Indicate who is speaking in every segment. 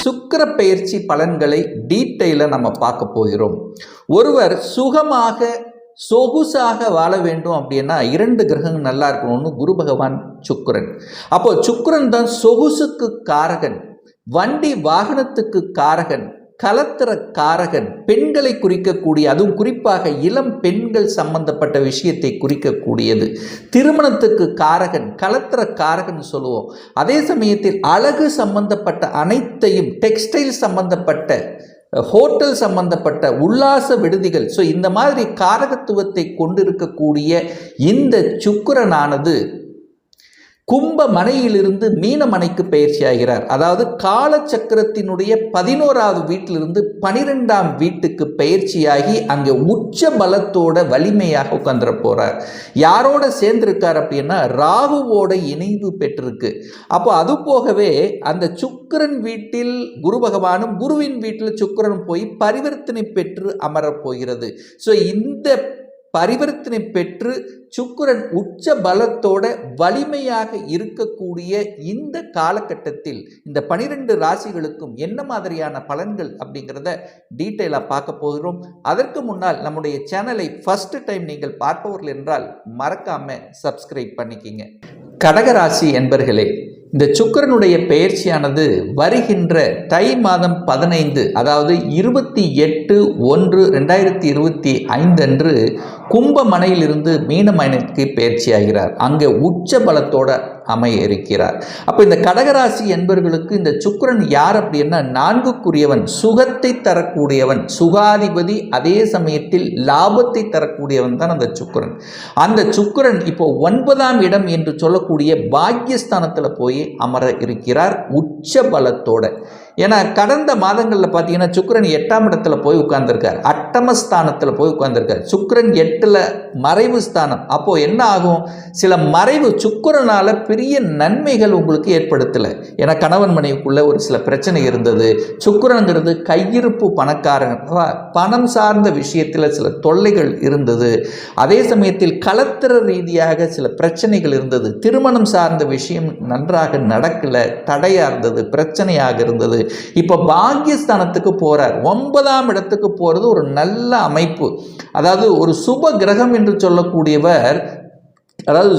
Speaker 1: சுக்கிர பெயர்ச்சி பலன்களை டீட்டெயிலாக நம்ம பார்க்க போகிறோம். ஒருவர் சுகமாக சொகுசாக வாழ வேண்டும் அப்படின்னா 2 கிரகங்கள் நல்லா இருக்கணும். ஒன்று குரு பகவான், சுக்கிரன். அப்போ சுக்கிரன் தான் சொகுசுக்கு காரகன், வண்டி வாகனத்துக்கு காரகன், கலத்திர காரகன், பெண்களை குறிக்கக்கூடிய, அதுவும் குறிப்பாக இளம் பெண்கள் சம்பந்தப்பட்ட விஷயத்தை குறிக்கக்கூடியது. திருமணத்துக்கு காரகன், கலத்திர காரகன் சொல்லுவோம். அதே சமயத்தில் அழகு சம்பந்தப்பட்ட அனைத்தையும், டெக்ஸ்டைல் சம்பந்தப்பட்ட, ஹோட்டல் சம்பந்தப்பட்ட, உல்லாச விடுதிகள், ஸோ இந்த மாதிரி காரகத்துவத்தை கொண்டிருக்கக்கூடிய இந்த சுக்கிரனானது கும்ப மனையிலிருந்து மீன மனைக்கு பயிற்சி ஆகிறார். அதாவது காலச்சக்கரத்தினுடைய 11வது வீட்டிலிருந்து 12ஆம் வீட்டுக்கு பயிற்சியாகி அங்கே உச்ச பலத்தோட வலிமையாக உட்காந்துட போறார். யாரோட சேர்ந்திருக்கார் அப்படின்னா ராகுவோட இணைவு பெற்றிருக்கு. அப்போ அது போகவே அந்த சுக்கிரன் வீட்டில் குரு பகவானும், குருவின் வீட்டில் சுக்கிரனும் போய் பரிவர்த்தனை பெற்று அமரப் போகிறது. ஸோ இந்த பரிவர்த்தனை பெற்று சுக்கிரன் உச்ச பலத்தோட வலிமையாக இருக்கக்கூடிய இந்த காலகட்டத்தில் இந்த 12 ராசிகளுக்கும் என்ன மாதிரியான பலன்கள் அப்படிங்கிறத டீட்டெயிலாக பார்க்க போகிறோம். அதற்கு முன்னால் நம்முடைய சேனலை ஃபர்ஸ்ட் டைம் நீங்கள் பார்ப்பவர்கள் என்றால் மறக்காம சப்ஸ்கிரைப் பண்ணிக்கிங்க. கடகராசி என்பர்களே, இந்த சுக்கிரனுடைய பெயர்ச்சியானது வருகின்ற தை மாதம் 15, அதாவது 28/1/2025 அன்று கும்பமனையிலிருந்து மீனமனைக்கு பெயர்ச்சியாகிறார். அங்கே உச்ச பலத்தோட அமைய இருக்கிறார். அப்போ இந்த கடகராசி என்பவர்களுக்கு இந்த சுக்கிரன் யார் அப்படின்னா 4க்குரியவன், சுகத்தை தரக்கூடியவன், சுகாதிபதி, அதே சமயத்தில் லாபத்தை தரக்கூடியவன் தான் அந்த சுக்கிரன். அந்த சுக்கிரன் இப்போ 9ஆம் இடம் என்று சொல்லக்கூடிய பாக்யஸ்தானத்தில் போய் அமர இருக்கிறார் உச்ச பலத்தோட. ஏன்னா கடந்த மாதங்களில் பார்த்தீங்கன்னா சுக்கிரன் 8ஆம் இடத்துல போய் உட்கார்ந்துருக்கார், அட்டமஸ்தானத்தில் போய் உட்கார்ந்துருக்கார். சுக்கிரன் 8ல் மறைவு ஸ்தானம். அப்போ என்ன ஆகும், சில மறைவு சுக்கிரனால பெரிய நன்மைகள் உங்களுக்கு ஏற்படுத்தலை. ஏன்னா கணவன் மனைவிக்குள்ள ஒரு சில பிரச்சனை இருந்தது. சுக்கிரனுங்கிறது கையிருப்பு பணக்காரன், பணம் சார்ந்த விஷயத்தில் சில தொல்லைகள் இருந்தது. அதே சமயத்தில் கலத்திர ரீதியாக சில பிரச்சனைகள் இருந்தது. திருமணம் சார்ந்த விஷயம் நன்றாக நடக்கல, தடையாக இருந்தது, பிரச்சனையாக இருந்தது. இப்போ பாக்யஸ்தானத்துக்கு போறார். 9ஆம் இடத்துக்கு போறது ஒரு நல்ல அமைப்பு. அதாவது ஒரு சுப கிரகம் என்று சொல்லக்கூடியவர், அதாவது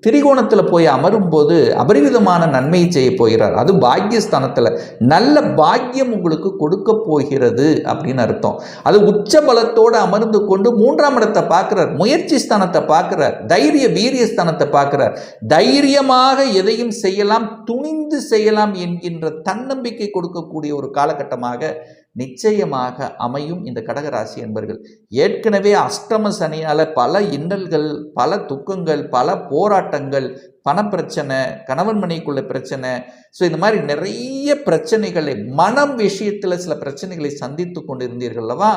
Speaker 1: திரிகோணத்தில் போய் அமரும் போது அபரிவிதமான நன்மையை செய்ய போகிறார். அது பாக்யஸ்தானத்தில் நல்ல பாக்கியம் உங்களுக்கு கொடுக்க போகிறது அப்படின்னு அர்த்தம். அது உச்ச பலத்தோடு அமர்ந்து கொண்டு 3ஆம் இடத்தை பார்க்கிறார், முயற்சி ஸ்தானத்தை பார்க்கிறார், தைரிய வீரிய ஸ்தானத்தை பார்க்கிறார். தைரியமாக எதையும் செய்யலாம், துணிந்து செய்யலாம் என்கின்ற தன்னம்பிக்கை கொடுக்கக்கூடிய ஒரு காலகட்டமாக நிச்சயமாக அமையும் இந்த கடகராசி என்பர்கள். ஏற்கனவே அஷ்டம சனியால் பல இன்னல்கள், பல துக்கங்கள், பல போராட்டங்கள், பணப்பிரச்சனை, கணவன் மனைவிக்குள்ள பிரச்சனை, ஸோ இந்த மாதிரி நிறைய பிரச்சனைகளை, மனம் விஷயத்தில் சில பிரச்சனைகளை சந்தித்து கொண்டிருந்தீர்கள் அல்லவா?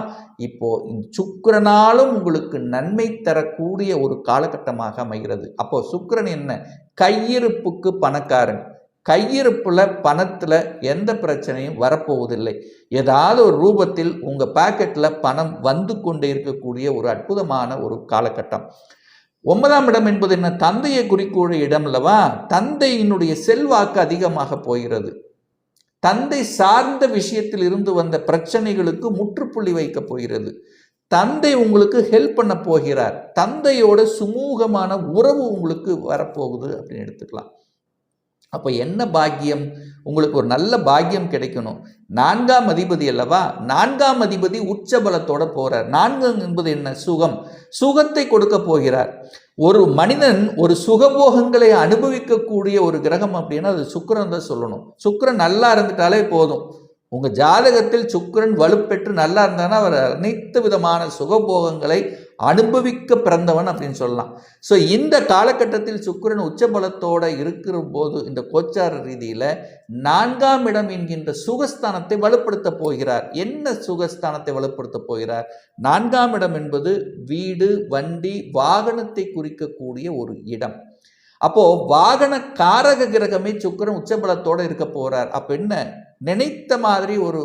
Speaker 1: இப்போ இந்த சுக்கிரனாலும் உங்களுக்கு நன்மை தரக்கூடிய ஒரு காலகட்டமாக அமைகிறது. அப்போ சுக்கிரன் என்ன, கையிருப்புக்கு பணக்காரன். கையிருப்புல பணத்தில் எந்த பிரச்சனையும் வரப்போவதில்லை. ஏதாவது ஒரு ரூபத்தில் உங்கள் பாக்கெட்டில் பணம் வந்து கொண்டே இருக்கக்கூடிய ஒரு அற்புதமான ஒரு காலகட்டம். 9ஆம் இடம் என்பது என்ன, தந்தையை குறிக்கக்கூடிய இடம் அல்லவா? தந்தையினுடைய செல்வாக்கு அதிகமாக போகிறது. தந்தை சார்ந்த விஷயத்தில் இருந்து வந்த பிரச்சனைகளுக்கு முற்றுப்புள்ளி வைக்க போகிறது. தந்தை உங்களுக்கு ஹெல்ப் பண்ண போகிறார். தந்தையோட சுமூகமான உறவு உங்களுக்கு வரப்போகுது அப்படின்னு எடுத்துக்கலாம். அப்போ என்ன பாக்கியம், உங்களுக்கு ஒரு நல்ல பாக்கியம் கிடைக்கணும். 4ஆம் அதிபதி அல்லவா, 4ஆம் அதிபதி உச்ச பலத்தோட போறார். 4 என்பது என்ன, சுகம், சுகத்தை கொடுக்க போகிறார். ஒரு மனிதன் ஒரு சுகபோகங்களை அனுபவிக்கக்கூடிய ஒரு கிரகம் அப்படின்னா அது சுக்கிரன் தான் சொல்லணும். சுக்கிரன் நல்லா இருந்துட்டாலே போதும். உங்கள் ஜாதகத்தில் சுக்கிரன் வலுப்பெற்று நல்லா இருந்தானா அவர் அனைத்து விதமான சுகபோகங்களை அனுபவிக்க பிறந்தவன் அப்படின்னு சொல்லலாம். ஸோ இந்த காலகட்டத்தில் சுக்கிரன் உச்சபலத்தோடு இருக்கிற போது இந்த கோச்சார ரீதியில் 4ஆம் இடம் என்கின்ற சுகஸ்தானத்தை வலுப்படுத்த போகிறார். என்ன சுகஸ்தானத்தை வலுப்படுத்த போகிறார்? 4ஆம் இடம் என்பது வீடு, வண்டி, வாகனத்தை குறிக்கக்கூடிய ஒரு இடம். அப்போ வாகன காரக கிரகமே சுக்கிரன் உச்சபலத்தோடு இருக்க போறார். அப்போ என்ன, நினைத்த மாதிரி ஒரு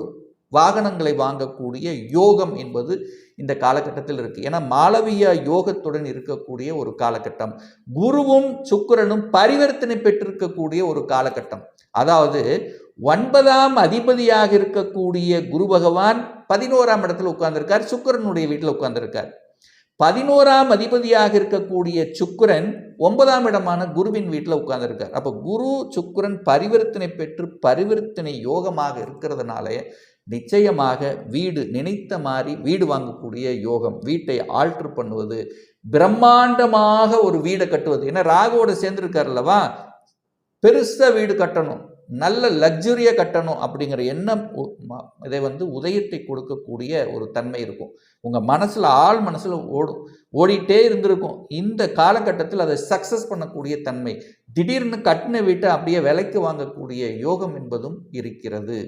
Speaker 1: வாகனங்களை வாங்கக்கூடிய யோகம் என்பது இந்த காலகட்டத்தில் இருக்கு. ஏன்னா மாளவியா யோகத்துடன் இருக்கக்கூடிய ஒரு காலகட்டம், குருவும் சுக்கிரனும் பரிவர்த்தனை பெற்றிருக்கக்கூடிய ஒரு காலகட்டம். அதாவது 9ஆம் அதிபதியாக இருக்கக்கூடிய குரு பகவான் 11ஆம் இடத்துல உட்கார்ந்திருக்கார், சுக்கிரனுடைய வீட்டில் உட்கார்ந்திருக்கார். 11ஆம் அதிபதியாக இருக்கக்கூடிய சுக்கிரன் 9ஆம் இடமான குருவின் வீட்டில் உட்கார்ந்திருக்கார். அப்போ குரு சுக்கிரன் பரிவர்த்தனை பெற்று பரிவர்த்தனை யோகமாக இருக்கிறதுனால நிச்சயமாக வீடு நினைத்த மாதிரி வீடு வாங்கக்கூடிய யோகம், வீட்டை ஆல்ட்ரு பண்ணுவது, பிரம்மாண்டமாக ஒரு வீடை கட்டுவது. ஏன்னா ராகுவோட சேர்ந்திருக்கார் அல்லவா, பெருசா வீடு கட்டணும், நல்ல லக்ஸுரியாக கட்டணும் அப்படிங்கிற எண்ணம் இதை உதயத்தை கொடுக்கக்கூடிய ஒரு தன்மை இருக்கும். உங்கள் மனசில் ஆள் மனசில் ஓடிட்டே இருந்திருக்கும். இந்த காலகட்டத்தில் அதை சக்ஸஸ் பண்ணக்கூடிய தன்மை, திடீர்னு கட்டின வீட்டை அப்படியே விலைக்கு வாங்கக்கூடிய யோகம் என்பதும் இருக்கிறது.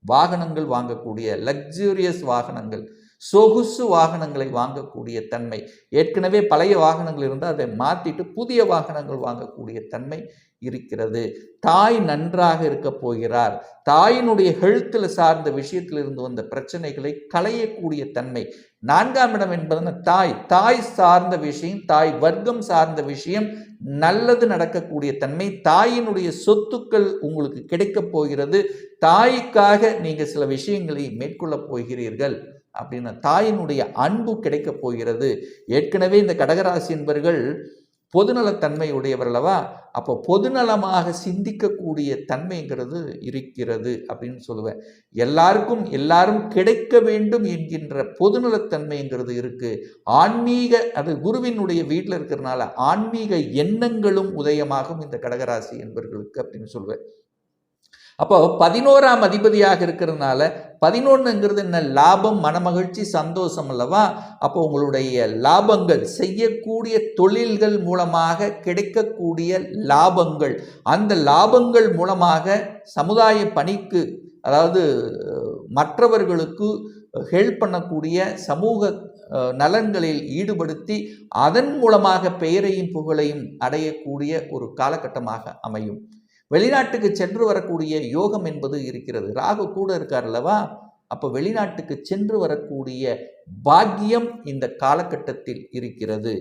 Speaker 1: வாகனங்கள் வாங்கக்கூடிய லக்ஸூரியஸ் வாகனங்கள், சொகுசு வாகனங்களை வாங்கக்கூடிய தன்மை, ஏற்கனவே பழைய வாகனங்கள் இருந்தால் அதை மாற்றிட்டு புதிய வாகனங்கள் வாங்கக்கூடிய தன்மை இருக்கிறது. தாய் நன்றாக இருக்க போகிறார், தாயினுடைய ஹெல்த்தில் சார்ந்த விஷயத்தில் இருந்து வந்த பிரச்சனைகளை களையக்கூடிய தன்மை. 4ஆம் இடம் என்பது தாய் சார்ந்த விஷயம், தாய் வர்க்கம் சார்ந்த விஷயம் நல்லது நடக்கக்கூடிய தன்மை. தாயினுடைய சொத்துக்கள் உங்களுக்கு கிடைக்கப் போகிறது, தாய்க்காக நீங்கள் சில விஷயங்களை மேற்கொள்ள போகிறீர்கள் அப்படின்னா தாயினுடைய அன்பு கிடைக்கப் போகிறது. ஏற்கனவே இந்த கடகராசி என்பவர்கள் பொதுநலத்தன்மை உடையவர்களவா, அப்போ பொதுநலமாக சிந்திக்கக்கூடிய தன்மைங்கிறது இருக்கிறது அப்படின்னு சொல்லுவேன். எல்லாரும் கிடைக்க வேண்டும் என்கின்ற பொதுநலத்தன்மைங்கிறது இருக்கு. ஆன்மீக, அது குருவினுடைய வீட்டில் இருக்கிறதுனால ஆன்மீக எண்ணங்களும் உதயமாகும் இந்த கடகராசி என்பவர்களுக்கு அப்படின்னு சொல்லுவேன். அப்போ 11ஆம் அதிபதியாக இருக்கிறதுனால 11ங்கிறது என்ன, லாபம், மனமகிழ்ச்சி, சந்தோஷம் அல்லவா. அப்போ உங்களுடைய லாபங்கள், செய்யக்கூடிய தொழில்கள் மூலமாக கிடைக்கக்கூடிய லாபங்கள், அந்த லாபங்கள் மூலமாக சமுதாய பணிக்கு, அதாவது மற்றவர்களுக்கு ஹெல்ப் பண்ணக்கூடிய சமூக நலன்களில் ஈடுபடுத்தி அதன் மூலமாக பெயரையும் புகழையும் அடையக்கூடிய ஒரு காலகட்டமாக அமையும். வெளிநாட்டுக்கு சென்று வரக்கூடிய யோகம் என்பது இருக்கிறது. ராகு கூட இருக்கார் அல்லவா, அப்போ வெளிநாட்டுக்கு சென்று வரக்கூடிய பாக்கியம் இந்த காலகட்டத்தில் இருக்கிறது.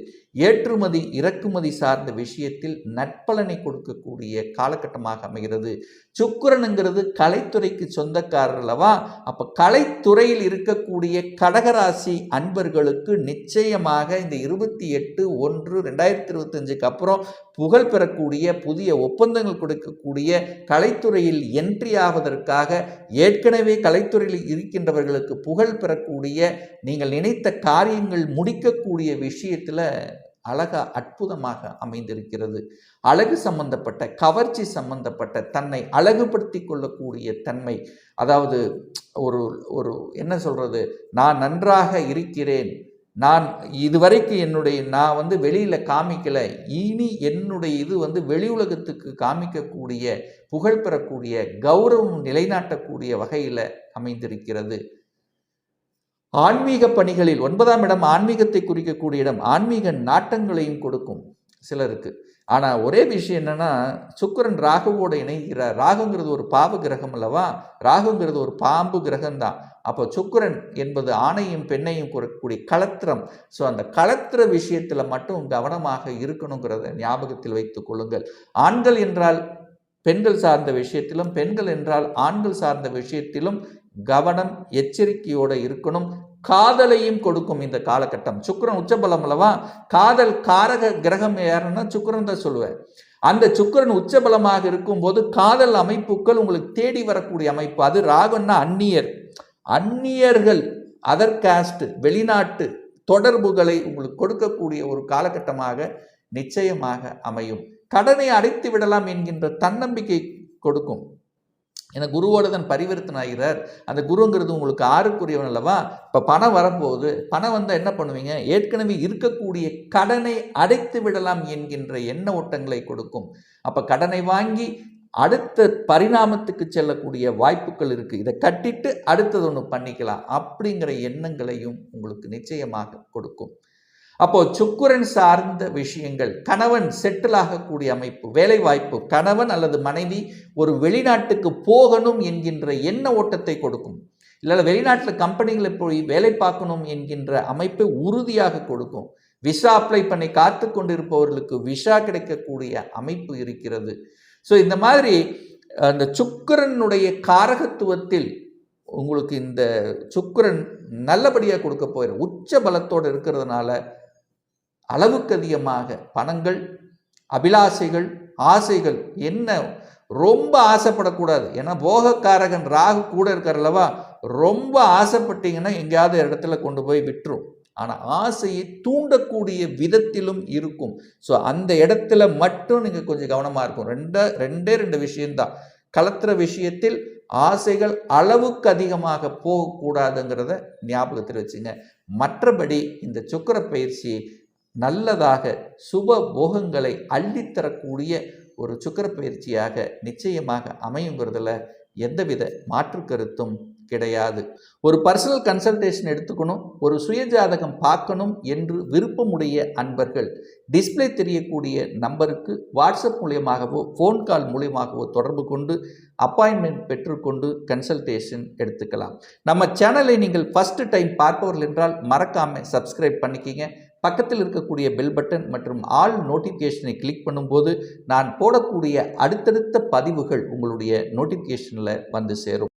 Speaker 1: ஏற்றுமதி இறக்குமதி சார்ந்த விஷயத்தில் நற்பலனை கொடுக்கக்கூடிய காலகட்டமாக அமைகிறது. சுக்கிரனுங்கிறது கலைத்துறைக்கு சொந்தக்காரர் அல்லவா, அப்போ கலைத்துறையில் இருக்கக்கூடிய கடகராசி அன்பர்களுக்கு நிச்சயமாக இந்த 28/1/2025 அப்புறம் புகழ் பெறக்கூடிய, புதிய ஒப்பந்தங்கள் கொடுக்கக்கூடிய, கலைத்துறையில் என்ட்ரி ஆவதற்காக ஏற்கனவே கலைத்துறையில் இருக்கின்றவர்களுக்கு புகழ் பெறக்கூடிய, நீங்கள் நினைத்த காரியங்கள் முடிக்கக்கூடிய விஷயத்தில் அழகா அற்புதமாக அமைந்திருக்கிறது. அழகு சம்பந்தப்பட்ட, கவர்ச்சி சம்பந்தப்பட்ட, தன்னை அழகுபடுத்தி கொள்ளக்கூடிய தன்மை, அதாவது ஒரு என்ன சொல்றது, நான் நன்றாக இருக்கிறேன், நான் இதுவரைக்கும் நான் வெளியில் காமிக்கலை, இனி என்னுடைய இது வெளி உலகத்துக்கு காமிக்கக்கூடிய, புகழ் பெறக்கூடிய, கௌரவம் நிலைநாட்டக்கூடிய வகையில் அமைந்திருக்கிறது. ஆன்மீக பணிகளில் 9ஆம் இடம் ஆன்மீகத்தை குறிக்கக்கூடிய இடம், ஆன்மீக நாட்டங்களையும் கொடுக்கும் சிலருக்கு. ஆனால் ஒரே விஷயம் என்னன்னா, சுக்கிரன் ராகுவோடு இணைகிறார். ராகுங்கிறது ஒரு பாவ கிரகம் அல்லவா, ராகுங்கிறது ஒரு பாம்பு கிரகம்தான். அப்போ சுக்கிரன் என்பது ஆணையும் பெண்ணையும் கொடுக்கக்கூடிய களத்திரம். ஸோ அந்த களத்திர விஷயத்தில் மட்டும் கவனமாக இருக்கணுங்கிறத ஞாபகத்தில் வைத்துக் கொள்ளுங்கள். ஆண்கள் என்றால் பெண்கள் சார்ந்த விஷயத்திலும், பெண்கள் என்றால் ஆண்கள் சார்ந்த விஷயத்திலும் கவனம், எச்சரிக்கையோடு இருக்கணும். காதலையும் கொடுக்கும் இந்த காலகட்டம். சுக்கிரன் உச்சபலம் அல்லவா, காதல் காரக கிரகம் யாருன்னா சுக்கிரன் தான் சொல்லுவேன். அந்த சுக்கிரன் உச்சபலமாக இருக்கும்போது காதல் அமைப்புகள் உங்களுக்கு தேடி வரக்கூடிய அமைப்பு. அது ராகுன்னா அந்நியர்கள், அதர் காஸ்ட், வெளிநாட்டு தொடர்புகளை உங்களுக்கு கொடுக்கக்கூடிய ஒரு காலகட்டமாக நிச்சயமாக அமையும். கடனை அடைத்து விடலாம் என்கின்ற தன்னம்பிக்கை கொடுக்கும். ஏன்னா குருவோட தான் பரிவர்த்தனை ஆகிறார். அந்த குருங்கிறது உங்களுக்கு 6க்குரியவன் அல்லவா. இப்போ பணம் வரப்போகுது, பணம் வந்தால் என்ன பண்ணுவீங்க, ஏற்கனவே இருக்கக்கூடிய கடனை அடைத்து விடலாம் என்கின்ற எண்ண ஓட்டங்களை கொடுக்கும். அப்போ கடனை வாங்கி அடுத்த பரிணாமத்துக்கு செல்லக்கூடிய வாய்ப்புகள் இருக்குது. இதை கட்டிட்டு அடுத்தது ஒன்று பண்ணிக்கலாம் அப்படிங்கிற எண்ணங்களையும் உங்களுக்கு நிச்சயமாக கொடுக்கும். அப்போ சுக்கிரன் சார்ந்த விஷயங்கள், கணவன் செட்டில் ஆகக்கூடிய அமைப்பு, வேலை வாய்ப்பு, கணவன் அல்லது மனைவி ஒரு வெளிநாட்டுக்கு போகணும் என்கின்ற எண்ண ஓட்டத்தை கொடுக்கும். இல்லை வெளிநாட்டில் கம்பெனிகளை போய் வேலை பார்க்கணும் என்கின்ற அமைப்பை உறுதியாக கொடுக்கும். விசா அப்ளை பண்ணி காத்து கொண்டிருப்பவர்களுக்கு விசா கிடைக்கக்கூடிய அமைப்பு இருக்கிறது. ஸோ இந்த மாதிரி அந்த சுக்கிரனுடைய காரகத்துவத்தில் உங்களுக்கு இந்த சுக்கிரன் நல்லபடியாக கொடுக்க போயிடும். உச்ச பலத்தோடு இருக்கிறதுனால அளவுக்கு அதிகமாக பணங்கள், அபிலாசைகள், ஆசைகள் என்ன ரொம்ப ஆசைப்படக்கூடாது. ஏன்னா போகக்காரகன் ராகு கூட இருக்கார்லவா, ரொம்ப ஆசைப்பட்டீங்கன்னா எங்கேயாவது இடத்துல கொண்டு போய் விட்டுரும். ஆனால் ஆசையை தூண்டக்கூடிய விதத்திலும் இருக்கும். ஸோ அந்த இடத்துல மட்டும் நீங்கள் கொஞ்சம் கவனமாக இருக்கும். ரெண்டு விஷயம்தான். கலத்துற விஷயத்தில் ஆசைகள் அளவுக்கு அதிகமாக போகக்கூடாதுங்கிறத ஞாபகத்தில் வச்சுங்க. மற்றபடி இந்த சுக்கிர பயிற்சி நல்லதாக சுப போகங்களை அள்ளித்தரக்கூடிய ஒரு சுக்கிர பயிற்சியாக நிச்சயமாக அமையுங்கிறதுல எந்தவித மாற்று கருத்தும் கிடையாது. ஒரு பர்சனல் கன்சல்டேஷன் எடுத்துக்கணும், ஒரு சுயஜாதகம் பார்க்கணும் என்று விருப்பமுடைய அன்பர்கள் டிஸ்பிளே தெரியக்கூடிய நம்பருக்கு வாட்ஸ்அப் மூலியமாகவோ ஃபோன் கால் மூலியமாகவோ தொடர்பு கொண்டு அப்பாயின்மெண்ட் பெற்றுக்கொண்டு கன்சல்டேஷன் எடுத்துக்கலாம். நம்ம சேனலை நீங்கள் ஃபர்ஸ்ட் டைம் பார்ப்பவர்கள் என்றால் மறக்காமல் சப்ஸ்கிரைப் பண்ணிக்கிங்க. பக்கத்தில் இருக்கக்கூடிய பெல் பட்டன் மற்றும் ஆல் நோட்டிஃபிகேஷனை கிளிக் பண்ணும்போது நான் போடக்கூடிய அடுத்தடுத்த பதிவுகள் உங்களுடைய நோட்டிஃபிகேஷனில் வந்து சேரும்.